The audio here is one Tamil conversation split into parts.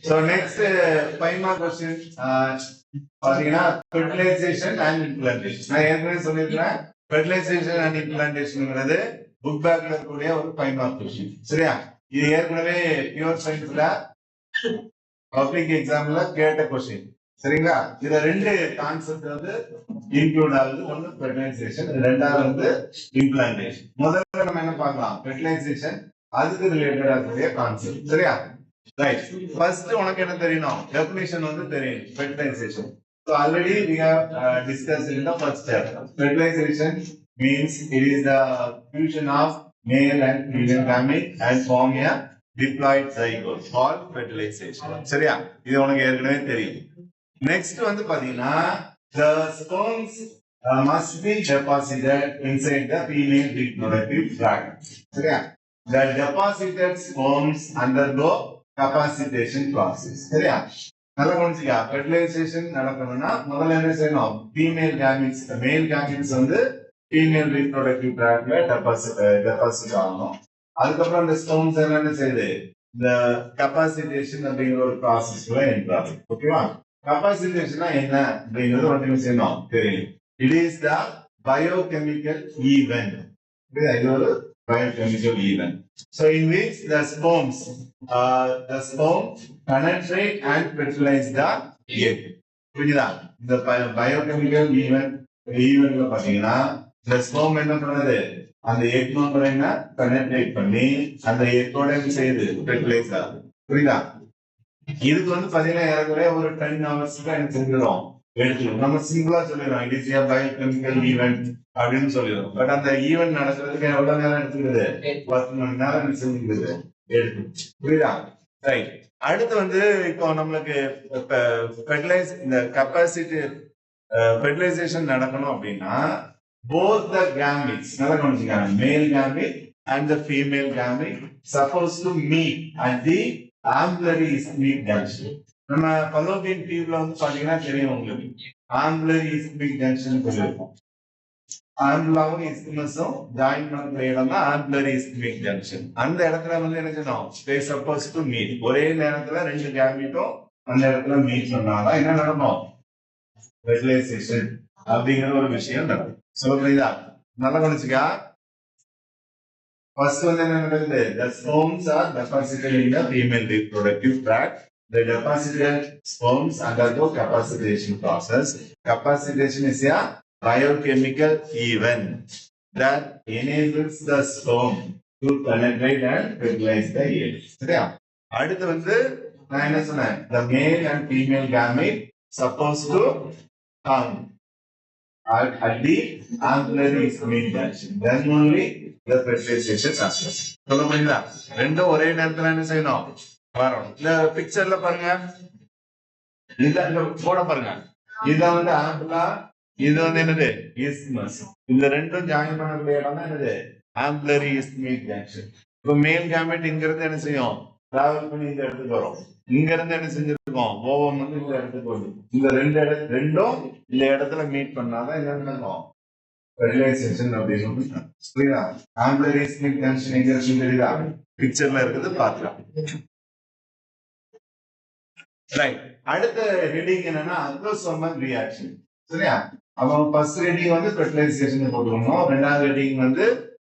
So next 5 mark question. பாத்தீங்கன்னா fertilization and implantation. நான் ஏற்கனவே சொல்லியிருக்கிறேன் fertilization and implantationங்கிறது புக் பேக்ல இருக்கக்கூடிய ஒரு 5 mark question. சரியா? இது ஏற்கனவே பியூர் சயின்ஸ்ல பப்ளிக் எக்ஸாம்ல கேட்ட கொஸ்டின். சரிங்களா? இதுல ரெண்டு கான்செப்ட் வந்து இன்க்ளூட் ஆகுது. ஒன்னு fertilization, ரெண்டாவது வந்து implantation. முதல்ல நம்ம என்ன பார்க்கலாம்? fertilization அதுக்கு ரிலேட்டடா இருக்கக்கூடிய கான்செப்ட். சரியா? Right. First, உனக்கு என்ன தெரியணும்? Definition வந்து தெரியும். Fertilization. So already we have discussed in the first chapter. Fertilization means it is the fusion of male and female gamete and form a diploid zygote called fertilization. சரியா? இது உனக்கு ஏற்கனவே தெரியும். Next வந்து பாத்தீங்கன்னா the sperms must be deposited inside the female reproductive tract. சரியா? The deposited sperms undergo capacitation process. சரியா? நல்லா கவனிச்சுக்க. fertilization நடக்கணும்னா முதல்ல என்ன செய்யணும்? female gametes, male gametes வந்து female reproductive tractல deposit ஆகணும். அதுக்கப்புறம் அந்த sperms என்ன செய்யுது? இந்த capacitation அப்படிங்கிற ஒரு ப்ராசஸ்ல என்ட்ரு ஆகுது. ஓகேவா? capacitation என்ன அப்படிங்கிறது ஒன்று செய்யணும் தெரியும். It is the biochemical event. இது ஒரு biochemical event. So in which the sperm penetrate and fertilize the egg. புரியுதா? இந்த biochemical eventல பாத்தீங்கன்னா the sperm என்ன பண்ணுது? அந்த egg membrane penetrate பண்ணி அந்த egg-ஓட என்ன செய்யுது? fertilize ஆகுது. புரியுதா? இதுக்கு வந்து பாத்தீங்கன்னா ஏறக்குறைய ஒரு 10 hours என்ன செஞ்சிடும்? எடுத்துக்கணும். நம்ம சிம்பிளா சொல்லிடுறோம் it is a biochemical event அப்படின்னு சொல்லிடுறோம். பட் அந்த ஈவென்ட் நடக்கிறதுக்கு எவ்வளவு நேரம் எடுத்துக்குது? 10 மணி நேரம் செஞ்சுக்குது எடுத்து. புரியுதா? ரைட். அடுத்து வந்து இப்போ நம்மளுக்கு இந்த கெப்பாசிட்டி ஃபெர்டிலைசேஷன் நடக்கணும் அப்படின்னா both the gametes நல்லா கவனிச்சுக்காங்க male gamete and the female gamete supposed to meet at the ambulary isthmic junction. நம்ம fallopian tube வந்து பாத்தீங்கன்னா தெரியும் உங்களுக்கு. ambulary isthmic junction சொல்லிருக்கோம். ambulaவும் isthmusம் ஜாயின் பண்ணக்கூடிய இடம் தான் ambulary isthmic junction. அந்த இடத்துல வந்து என்ன செய்யணும்? they supposed to meet. ஒரே நேரத்துல ரெண்டு gameteம் அந்த இடத்துல மீட் பண்ணாதான் என்ன நடக்கும்? fertilization அப்படிங்கிற ஒரு விஷயம் நடக்கும். சொல்லுறீங்களா? நல்லா கவனிச்சுக்கா. First வந்து என்ன நடக்குது? The sperms are deposited in the female reproductive tract. The deposited sperms undergo capacitation process. Capacitation is a biochemical event that enables the sperm to penetrate and fertilize the egg. சரியா? அடுத்து வந்து நான் என்ன சொன்னேன்? The male and female gamete supposed to come at the ambulary isthmic junction. Then only the fertilization success. சொல்ல முடியுதா? ரெண்டும் ஒரே நேரத்துல என்ன செய்யணும்? வரணும். இந்த பிக்சர்ல பாருங்க. இந்த போட பாருங்க. இதான் வந்து ஆம்புலா, இது வந்து என்னது? isthmus. இந்த ரெண்டும் ஜாயின் பண்ணக்கூடிய இடம் தான் என்னது? ambulary isthmic junction. இப்போ மேல் கேமெட் இங்க இருந்து என்ன செய்யும்? டிராவல் பண்ணி இந்த இடத்துக்கு வரும். இங்க இருந்து என்ன செஞ்சிருக்கோம்? ஓவம் வந்து இந்த இடத்துக்கு வரும். இந்த ரெண்டும் இந்த இடத்துல மீட் பண்ணாதான் என்ன நடக்கும்? fertilization அப்படின்னு புரியுதா? ambulary isthmic junction எங்க இருக்குன்னு தெரியுதா? பிக்சர்ல இருக்குது பாத்துக்கலாம். ரைட். அடுத்த ஹெட்டிங் என்னன்னா அக்ரோசோமல் ரியாக்ஷன். சரியா? அப்போ ஃபர்ஸ்ட் ஹெட்டிங் வந்து fertilization போட்டுக்கணும். ரெண்டாவது ஹெட்டிங் வந்து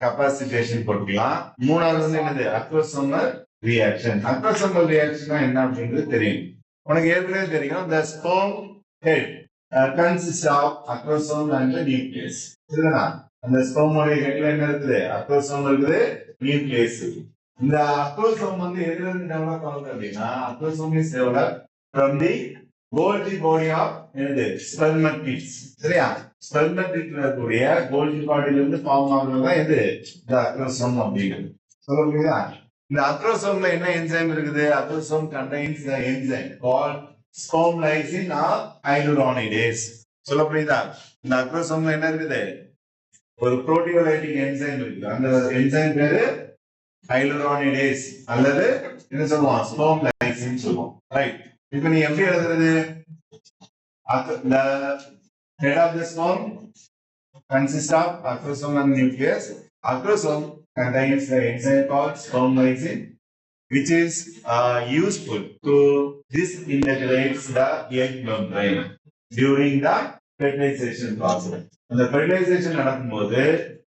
கெபாசிட்டேஷன் போட்டுக்கலாம். மூணாவது வந்து என்னது? Acrosomal reaction. அக்ரோசோமல் ரியாக்ஷன் என்ன அப்படிங்கிறது தெரியும். உனக்கு ஏற்கனவே தெரியும். the sperm head consists of acrosome and the nucleus. சரிங்களா? அந்த ஸ்பெர்ம் உடைய ஹெட்ல என்ன இருக்குது? அக்ரோசோம் இருக்குது, நியூக்ளியஸ். இந்த அக்ரோசோம் வந்து எதுல இருந்து டெவலப் ஆகுது அப்படின்னா acrosome is develop from the Golgi body of என்னது? spermatids. சரியா? spermatidல இருக்கக்கூடிய Golgi bodyல இருந்து ஃபார்ம் ஆகுறது தான் எது? இந்த அக்ரோசோம் அப்படிங்கிறது. சொல்ல முடியுதா? இந்த அக்ரோசோம்ல என்ன என்சைம் இருக்குது? Acrosome contains the enzyme called sperm lysine or hyaluronidase. சொல்ல புரியுதா? இந்த அக்ரோசோம்ல என்ன இருக்குது? ஒரு புரோட்டியோலைட்டிக் என்சைம் இருக்கு. அந்த என்சைம் பேரு ஹைலூரோனிடேஸ் அல்லது என்ன சொல்லுவோம்? ஸ்பெர்ம் லைசின் சொல்லுவோம். ரைட். இப்போ நீ எப்படி எழுதுறது? the head of the sperm consists of acrosome and nucleus. Acrosome contains the enzyme called sperm lysine. which is useful to disintegrate the egg membrane during the fertilization process. அந்த fertilization நடக்கும்போது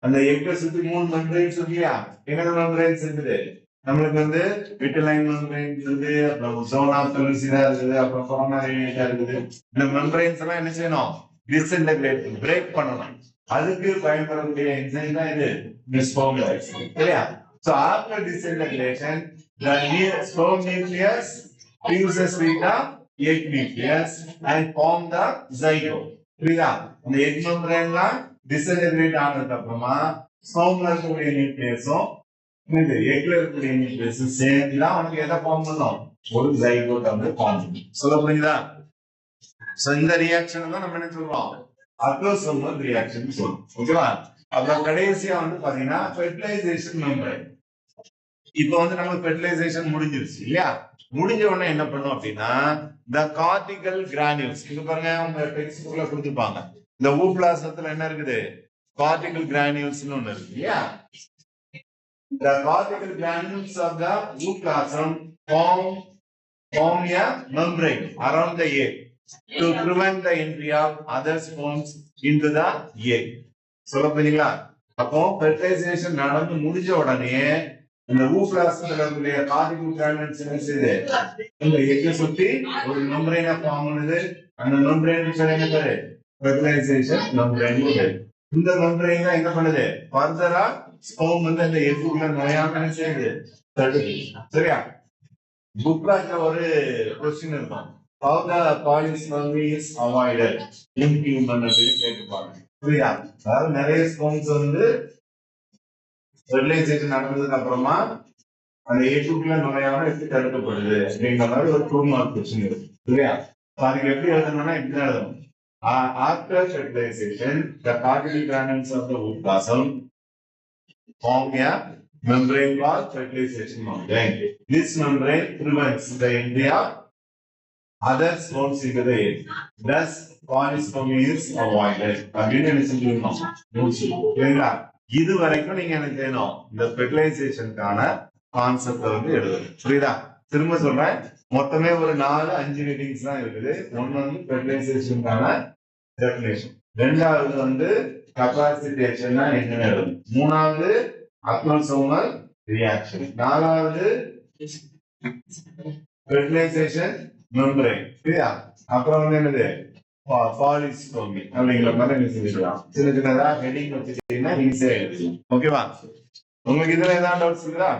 அந்த எக்கை சுத்தி 3 மெம்பரேன்ஸ் இருக்கு இல்லையா? என்னென்ன மெம்பரேன்ஸ் இருக்குது? நம்மளுக்கு வந்து விட்டலைன் மெம்பரேன் இருக்குது, அப்புறம் சோனா பெலுசிடா இருக்குது, அப்புறம் கொரோனா ரேடியேட்டா இருக்குது. இந்த மெம்பரேன்ஸ் எல்லாம் என்ன செய்யணும்? டிஸ்இன்டகிரேட் பிரேக் பண்ணணும். அதுக்கு பயன்படக்கூடிய என்சைம் தான் இது ஸ்பெர்ம் சரியா? So after disintegration, the sperm nucleus fuses with the egg nucleus and form the zygote. புரியுதா? இந்த எக் மெம்பரேன்லாம் டிஸ்இன்டகிரேட் ஆனதுக்கு அப்புறமா ஸ்பெர்ம்ல இருக்கக்கூடிய நியூக்ளியஸும் இந்த எக்ல இருக்கக்கூடிய நியூக்ளியஸும் சேர்ந்து தான் அவனுக்கு எதை ஃபார்ம் பண்ணும்? ஒரு zygote வந்து ஃபார்ம் பண்ணும். சொல்ல புரியுதா? சோ இந்த ரியாக்ஷன் தான் நம்ம என்ன சொல்றோம்? ஆட்டோசோமல் ரியாக்ஷன் சொல்றோம். ஓகேவா? அப்புறம் கடைசியா வந்து பாத்தீங்கன்னா ஃபெர்டிலைசேஷன் மெம்பரேன். இப்போ வந்து நம்ம ஃபெர்டிலைசேஷன் முடிஞ்சிருச்சு இல்லையா? முடிஞ்ச உடனே என்ன பண்ணும் அப்படின்னா the cortical granules. இங்க பாருங்க உங்க டெக்ஸ்ட் புக்ல கொடுத்திருப்பாங்க. இந்த ஊப்ளாசத்துல என்ன இருக்குது? cortical granules னு ஒன்னு இருக்கு இல்லையா? The cortical granules of the ooplasm form a membrane around the egg to prevent the entry of other sperms into the egg. சொல்ல போறீங்களா? அப்போ ஃபெர்டிலைசேஷன் நடந்து முடிஞ்ச உடனே இந்த ஊப்ளாசத்துல இருக்கக்கூடிய கார்டிகல் கிரானுல்ஸ் என்ன செய்யுது? இந்த எக்கை சுத்தி ஒரு மெம்பரேனை ஃபார்ம் பண்ணுது. அந்த மெம்பரேன் பேர் என்ன பேரு? ஃபெர்டிலைசேஷன் மெம்பரேன் பேரு. இந்த மெம்பரேன் தான் என்ன பண்ணுது? ஃபர்தரா ஸ்பெர்ம் வந்து அந்த எக்குள்ள நுழையாம என்ன செய்யுது? தடுக்குது. சரியா? புக் பேக்ல ஒரு क्वेश्चन இருக்கும். How the polyspermy is avoided in human அப்படின்னு கேட்டுப்பாங்க. புரியுதா? அதாவது நிறைய ஸ்பெர்ம்ஸ் வந்து ஃபெர்டிலைசேஷன் நடந்ததுக்கு அப்புறமா அந்த எக்குள்ள நுழையாம எப்படி தடுக்கப்படுது அப்படிங்கிற மாதிரி ஒரு 2 மார்க் क्वेश्चन இருக்கு. சரியா? அதுக்கு எப்படி எழுதணும்னா இப்படி எழுதணும். After fertilization, the cortical granules of the ooplasm form a membrane called fertilization membrane. This membrane prevents the entry of other sperms into the egg. Thus, polyspermy is avoided. அப்படின்னு என்ன சொல்லிருந்தோம்? சரிங்களா? இது வரைக்கும் நீங்க என்ன செய்யணும்? இந்த ஃபெர்டிலைசேஷனுக்கான கான்செப்ட் வந்து எழுதணும். புரியுதா? திரும்ப சொல்றேன், மொத்தமே ஒரு 4-5 ரீடிங்ஸ் தான் இருக்குது. ஒன்னு வந்து ஃபெர்டிலைசேஷனுக்கான டெஃபினிஷன், ரெண்டாவது வந்து கபாசிட்டேஷன் என்னன்னு எழுதணும், மூணாவது ஆட்டோசோமல் ரியாக்ஷன், நாலாவது ஃபெர்டிலைசேஷன் மெம்பரேன். சரியா? அப்புறம் வந்து என்னது? பாலிஸ்பெர்மி அப்படிங்கிற மாதிரி நீங்க செஞ்சுக்கலாம். சின்ன சின்னதா ஹெட்டிங் வச்சுட்டீங்கன்னா ஈஸியா எழுதலாம். ஓகேவா? உங்களுக்கு இதுல ஏதாவது டவுட்ஸ் இருக்குதா?